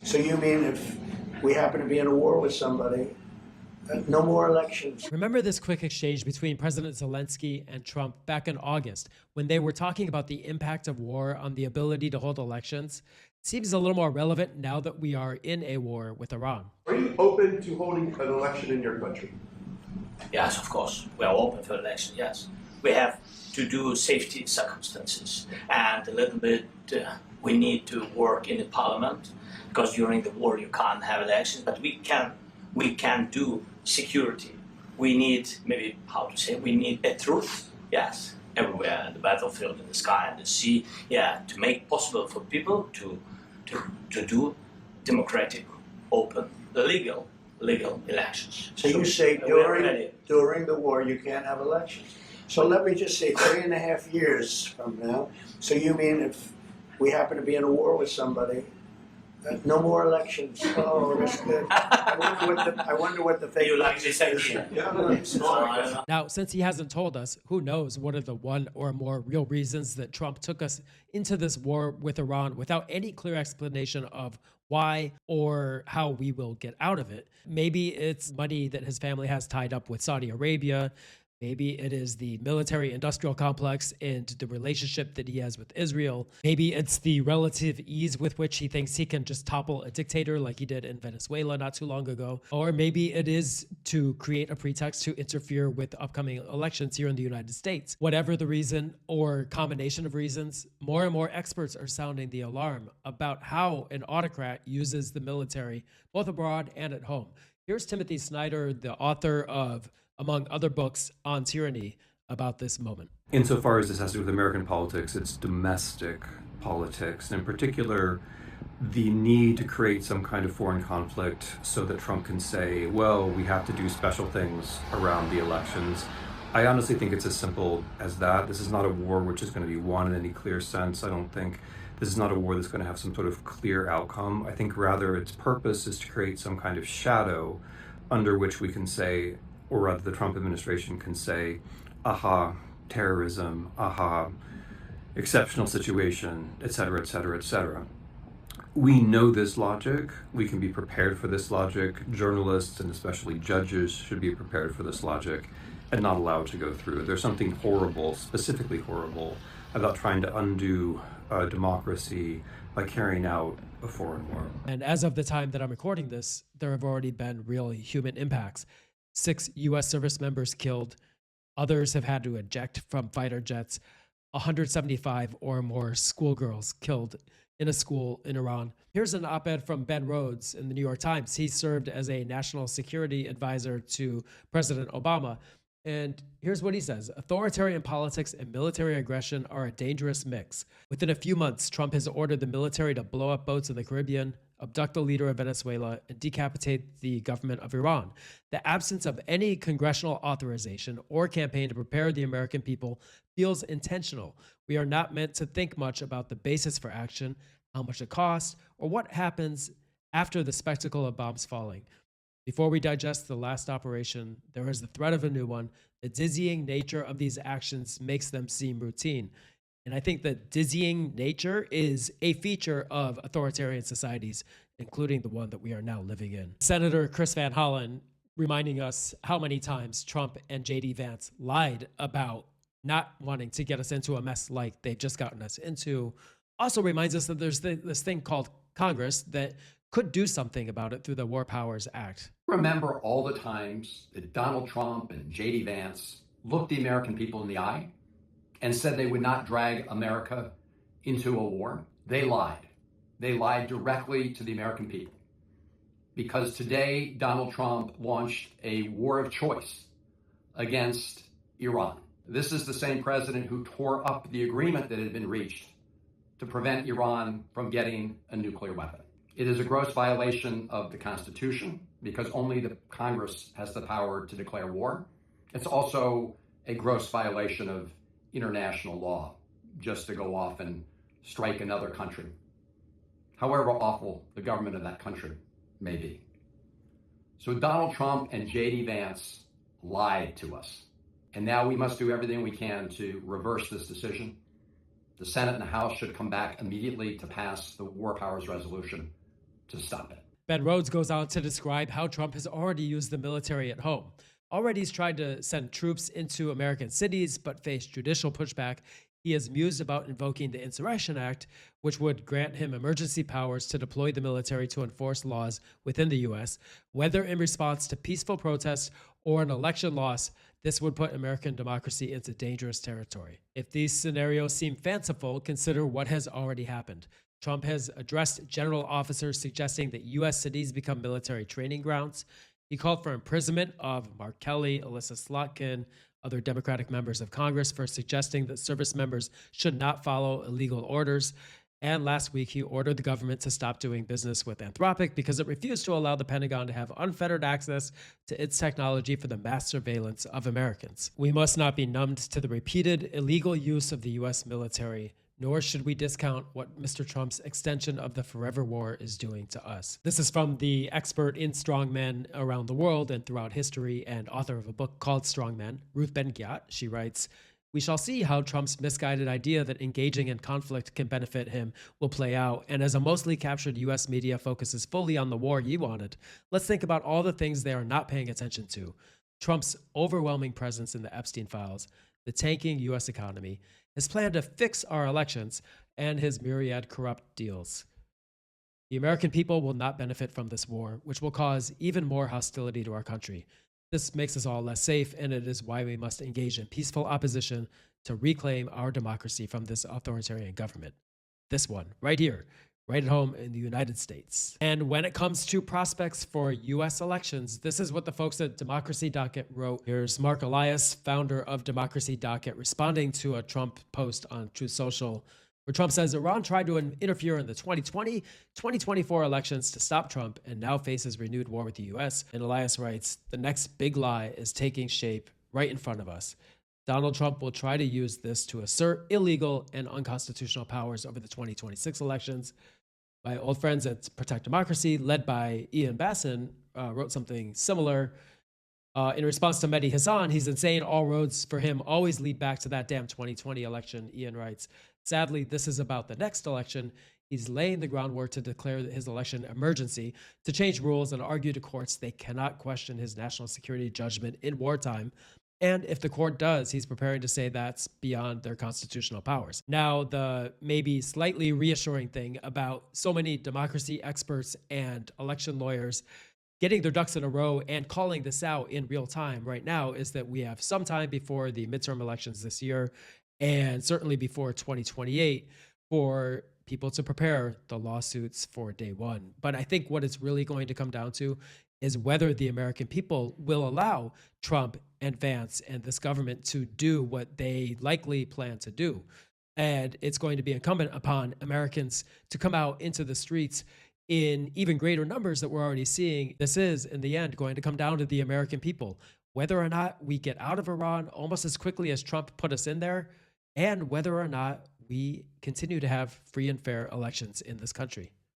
So you mean if we happen to be in a war with somebody, no more elections? Remember this quick exchange between President Zelensky and Trump back in August when they were talking about the impact of war on the ability to hold elections? Seems a little more relevant now that we are in a war with Iran. Are you open to holding an election in your country? Yes, of course. We are open for election, yes. We have to do safety circumstances, and a little bit we need to work in the parliament, because during the war you can't have elections, but we can do security. We need, maybe, we need a truth, yes, everywhere, in the battlefield, in the sky, in the sea, yeah, to make possible for people to do democratic, open, legal elections. So you say during the war you can't have elections. So let me just say 3.5 years from now. So you mean if we happen to be in a war with somebody, no more elections? Oh, that's good. I wonder what the fake. You like this idea? Yeah. Now, since he hasn't told us, who knows what are the one or more real reasons that Trump took us into this war with Iran without any clear explanation of why or how we will get out of it. Maybe it's money that his family has tied up with Saudi Arabia. Maybe it is the military-industrial complex and the relationship that he has with Israel. Maybe it's the relative ease with which he thinks he can just topple a dictator like he did in Venezuela not too long ago. Or maybe it is to create a pretext to interfere with upcoming elections here in the United States. Whatever the reason or combination of reasons, more and more experts are sounding the alarm about how an autocrat uses the military, both abroad and at home. Here's Timothy Snyder, the author of, among other books on tyranny, about this moment. Insofar as this has to do with American politics, it's domestic politics, and in particular, the need to create some kind of foreign conflict so that Trump can say, well, we have to do special things around the elections. I honestly think it's as simple as that. This is not a war which is going to be won in any clear sense. I don't think this is not a war that's going to have some sort of clear outcome. I think rather its purpose is to create some kind of shadow under which we can say, or rather the Trump administration can say, aha, terrorism, aha, exceptional situation, et cetera, et cetera, et cetera. We know this logic. We can be prepared for this logic. Journalists and especially judges should be prepared for this logic and not allowed to go through. There's something horrible, specifically horrible, about trying to undo democracy by carrying out a foreign war. And as of the time that I'm recording this, there have already been real human impacts. 6 U.S. service members killed. Others have had to eject from fighter jets. 175 or more schoolgirls killed in a school in Iran. Here's an op-ed from Ben Rhodes in the New York Times. He served as a national security advisor to President Obama. And here's what he says. Authoritarian politics and military aggression are a dangerous mix. Within a few months, Trump has ordered the military to blow up boats in the Caribbean, abduct the leader of Venezuela, and decapitate the government of Iran. The absence of any congressional authorization or campaign to prepare the American people feels intentional. We are not meant to think much about the basis for action, how much it costs, or what happens after the spectacle of bombs falling. Before we digest the last operation, there is the threat of a new one. The dizzying nature of these actions makes them seem routine. And I think that dizzying nature is a feature of authoritarian societies, including the one that we are now living in. Senator Chris Van Hollen reminding us how many times Trump and J.D. Vance lied about not wanting to get us into a mess like they've just gotten us into. Also reminds us that there's this thing called Congress that could do something about it through the War Powers Act. Remember all the times that Donald Trump and J.D. Vance looked the American people in the eye and said they would not drag America into a war? They lied. They lied directly to the American people. Because today, Donald Trump launched a war of choice against Iran. This is the same president who tore up the agreement that had been reached to prevent Iran from getting a nuclear weapon. It is a gross violation of the Constitution because only the Congress has the power to declare war. It's also a gross violation of international law just to go off and strike another country, however awful the government of that country may be. So Donald Trump and J.D. Vance lied to us. And now we must do everything we can to reverse this decision. The Senate and the House should come back immediately to pass the War Powers Resolution to stop it. Ben Rhodes goes on to describe how Trump has already used the military at home. Already he's tried to send troops into American cities, but faced judicial pushback. He has mused about invoking the Insurrection Act, which would grant him emergency powers to deploy the military to enforce laws within the U.S. Whether in response to peaceful protests or an election loss, this would put American democracy into dangerous territory. If these scenarios seem fanciful, consider what has already happened. Trump has addressed general officers suggesting that U.S. cities become military training grounds. He called for imprisonment of Mark Kelly, Alyssa Slotkin, other Democratic members of Congress for suggesting that service members should not follow illegal orders. And last week, he ordered the government to stop doing business with Anthropic because it refused to allow the Pentagon to have unfettered access to its technology for the mass surveillance of Americans. We must not be numbed to the repeated illegal use of the U.S. military, nor should we discount what Mr. Trump's extension of the forever war is doing to us. This is from the expert in strongmen around the world and throughout history and author of a book called Strongmen, Ruth Ben-Ghiat. She writes, "We shall see how Trump's misguided idea that engaging in conflict can benefit him will play out. And as a mostly captured U.S. media focuses fully on the war he wanted, let's think about all the things they are not paying attention to. Trump's overwhelming presence in the Epstein files, the tanking U.S. economy, his plan to fix our elections, and his myriad corrupt deals. The American people will not benefit from this war, which will cause even more hostility to our country. This makes us all less safe, and it is why we must engage in peaceful opposition to reclaim our democracy from this authoritarian government. This one, right here, right at home in the United States." And when it comes to prospects for U.S. elections, this is what the folks at Democracy Docket wrote. Here's Mark Elias, founder of Democracy Docket, responding to a Trump post on Truth Social, where Trump says Iran tried to interfere in the 2020-2024 elections to stop Trump and now faces renewed war with the U.S. And Elias writes, "The next big lie is taking shape right in front of us. Donald Trump will try to use this to assert illegal and unconstitutional powers over the 2026 elections." My old friends at Protect Democracy, led by Ian Bassin, wrote something similar. In response to Mehdi Hassan, he's insane. All roads for him always lead back to that damn 2020 election, Ian writes. Sadly, this is about the next election. He's laying the groundwork to declare his election emergency, to change rules and argue to courts they cannot question his national security judgment in wartime. And if the court does, he's preparing to say that's beyond their constitutional powers. Now, the maybe slightly reassuring thing about so many democracy experts and election lawyers getting their ducks in a row and calling this out in real time right now is that we have some time before the midterm elections this year, and certainly before 2028, for people to prepare the lawsuits for day one. But I think what it's really going to come down to is whether the American people will allow Trump and Vance and this government to do what they likely plan to do. And it's going to be incumbent upon Americans to come out into the streets in even greater numbers that we're already seeing. This is, in the end, going to come down to the American people, whether or not we get out of Iran almost as quickly as Trump put us in there, and whether or not we continue to have free and fair elections in this country.